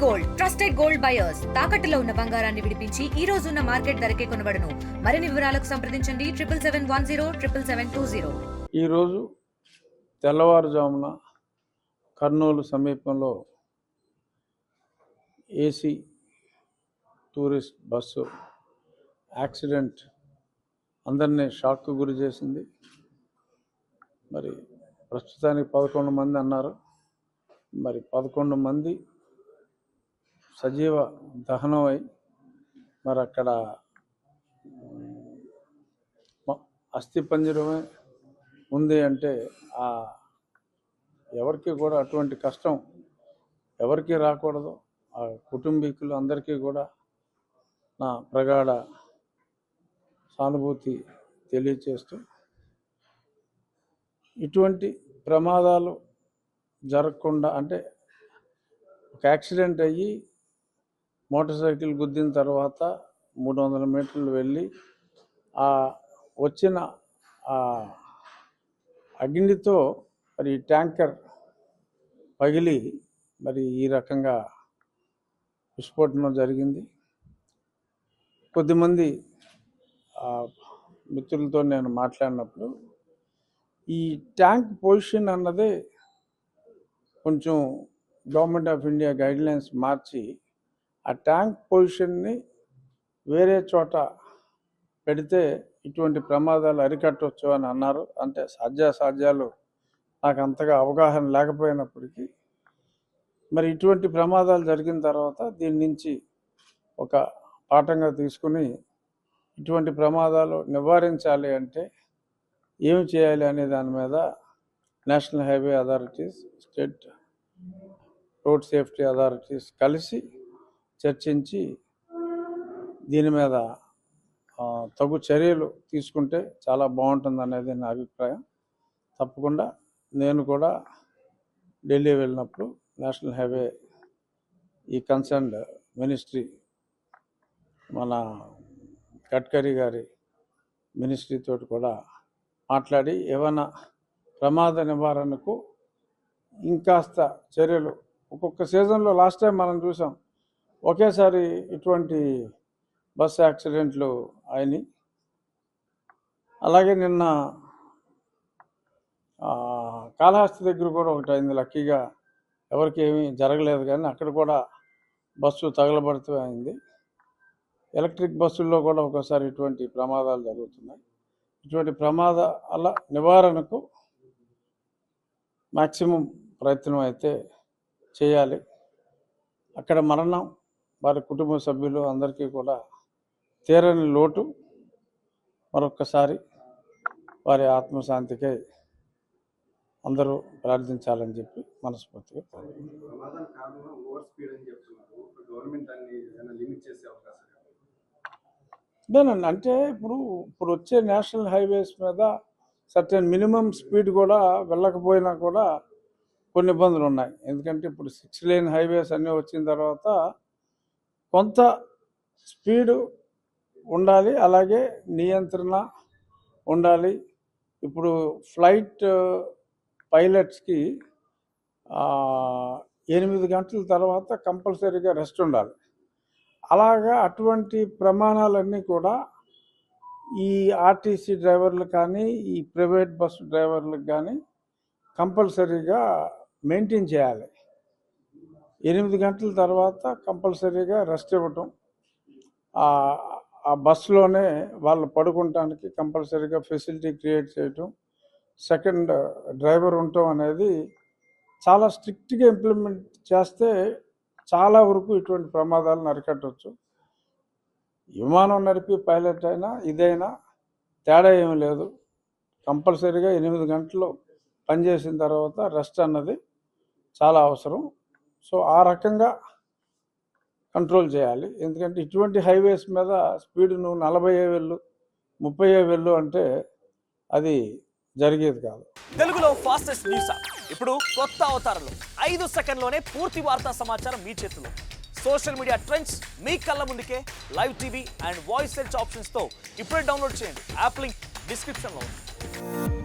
Gold trusted gold buyers తాకట్టులో ఉన్న బంగారాన్ని విడిపించి ఈ రోజు ఉన్న మార్కెట్ ధరకే కొనబడును. మరిన్ని వివరాలకు సంప్రదించండి 7710777020. ఈ రోజు తెల్లవారుజామున కర్నూలు సమీపంలో ఏసీ టూరిస్ట్ బస్సు యాక్సిడెంట్ అందరినీ షాక్కు గురి చేసింది. మరి ప్రస్తుతానికి 11 మంది అన్నారు. మరి 11 మంది సజీవ దహనమై మరి అక్కడ అస్థిపంజరమే ఉంది అంటే ఎవరికి కూడా అటువంటి కష్టం ఎవరికి రాకూడదు. ఆ కుటుంబీకులు అందరికీ కూడా నా ప్రగాఢ సానుభూతి తెలియచేస్తూ ఇటువంటి ప్రమాదాలు జరగకుండా అంటే ఒక యాక్సిడెంట్ అయ్యి మోటార్ సైకిల్ గుద్దిన తర్వాత 300 మీటర్లు వెళ్ళి వచ్చిన అగ్నితో మరి ట్యాంకర్ పగిలి మరి ఈ రకంగా విస్ఫోటనం జరిగింది. కొద్దిమంది మిత్రులతో నేను మాట్లాడినప్పుడు ఈ ట్యాంక్ పొజిషన్ అన్నదే కొంచెం గవర్నమెంట్ ఆఫ్ ఇండియా గైడ్లైన్స్ మార్చి ఆ ట్యాంక్ పొజిషన్ని వేరే చోట పెడితే ఇటువంటి ప్రమాదాలు అరికట్టవచ్చు అని అన్నారు. అంటే సాధ్యాలు నాకు అంతగా అవగాహన లేకపోయినప్పటికీ మరి ఇటువంటి ప్రమాదాలు జరిగిన తర్వాత దీని నుంచి ఒక పాఠంగా తీసుకుని ఇటువంటి ప్రమాదాలు నివారించాలి అంటే ఏమి చేయాలి అనే దాని మీద national highway authorities, state road safety authorities కలిసి చర్చించి దీని మీద తగు చర్యలు తీసుకుంటే చాలా బాగుంటుంది అనేది నా అభిప్రాయం. తప్పకుండా నేను కూడా ఢిల్లీ వెళ్ళినప్పుడు నేషనల్ హైవే ఈ కన్సర్న్డ్ మినిస్ట్రీ మన గడ్కరీ గారి మినిస్ట్రీ తోటి కూడా మాట్లాడి ఏమైనా ప్రమాద నివారణకు ఇంకాస్త చర్యలు ఒక్కొక్క సీజన్లో లాస్ట్ టైం మనం చూసాం ఒకేసారి ఇటువంటి బస్ యాక్సిడెంట్లు అయినాయి. అలాగే నిన్న కాళహస్తి దగ్గర కూడా ఒకటి అయింది. లక్కీగా ఎవరికి ఏమీ జరగలేదు, కానీ అక్కడ కూడా బస్సు తగలబడుతూ అయింది. ఎలక్ట్రిక్ బస్సుల్లో కూడా ఒకసారి ఇటువంటి ప్రమాదాలు జరుగుతున్నాయి. ఇటువంటి ప్రమాదాల నివారణకు మ్యాక్సిమం ప్రయత్నం అయితే చేయాలి. అక్కడ మరణం వారి కుటుంబ సభ్యులు అందరికీ కూడా తీరని లోటు. మరొక్కసారి వారి ఆత్మశాంతికై అందరూ ప్రార్థించాలని చెప్పి మనస్ఫూర్తిగా అదేనండి. అంటే ఇప్పుడు వచ్చే నేషనల్ హైవేస్ మీద సర్టెన్ మినిమం స్పీడ్ కూడా వెళ్ళకపోయినా కూడా కొన్ని ఇబ్బందులు ఉన్నాయి. ఎందుకంటే ఇప్పుడు 6 లేన్ హైవేస్ అన్నీ వచ్చిన తర్వాత కొంత స్పీడు ఉండాలి, అలాగే నియంత్రణ ఉండాలి. ఇప్పుడు ఫ్లైట్ పైలట్స్కి 8 గంటల తర్వాత కంపల్సరీగా రెస్ట్ ఉండాలి. అలాగా అటువంటి ప్రమాణాలన్నీ కూడా ఈ ఆర్టీసీ డ్రైవర్లు కానీ ఈ ప్రైవేట్ బస్సు డ్రైవర్లకు కానీ కంపల్సరీగా మెయింటైన్ చేయాలి. 8 గంటల తర్వాత కంపల్సరీగా రెస్ట్ ఇవ్వటం, ఆ బస్సులోనే వాళ్ళు పడుకోవటానికి కంపల్సరీగా ఫెసిలిటీ క్రియేట్ చేయటం, సెకండ్ డ్రైవర్ ఉండటం అనేది చాలా స్ట్రిక్ట్గా ఇంప్లిమెంట్ చేస్తే చాలా వరకు ఇటువంటి ప్రమాదాలను అరికట్టవచ్చు. విమానం నడిపి పైలట్ అయినా ఇదైనా తేడా ఏమీ లేదు. కంపల్సరీగా 8 గంటలు పనిచేసిన తర్వాత రెస్ట్ అన్నది చాలా అవసరం. సో ఆ రకంగా కంట్రోల్ చేయాలి. ఎందుకంటే ఇటువంటి హైవేస్ మీద స్పీడ్ నువ్వు 40 వెళ్ళు 30 వెళ్ళు అంటే అది జరిగేది కాదు. తెలుగులో ఫాస్టెస్ట్ న్యూస్ ఇప్పుడు కొత్త అవతారంలో 5 సెకండ్లోనే పూర్తి వార్తా సమాచారం మీ చేతిలో. సోషల్ మీడియా ట్రెండ్స్ మీ కళ్ళ ముందుకే live TV and voice search ఆప్షన్స్తో ఇప్పుడే డౌన్లోడ్ చేయండి. యాప్ లింక్ డిస్క్రిప్షన్లో ఉంది.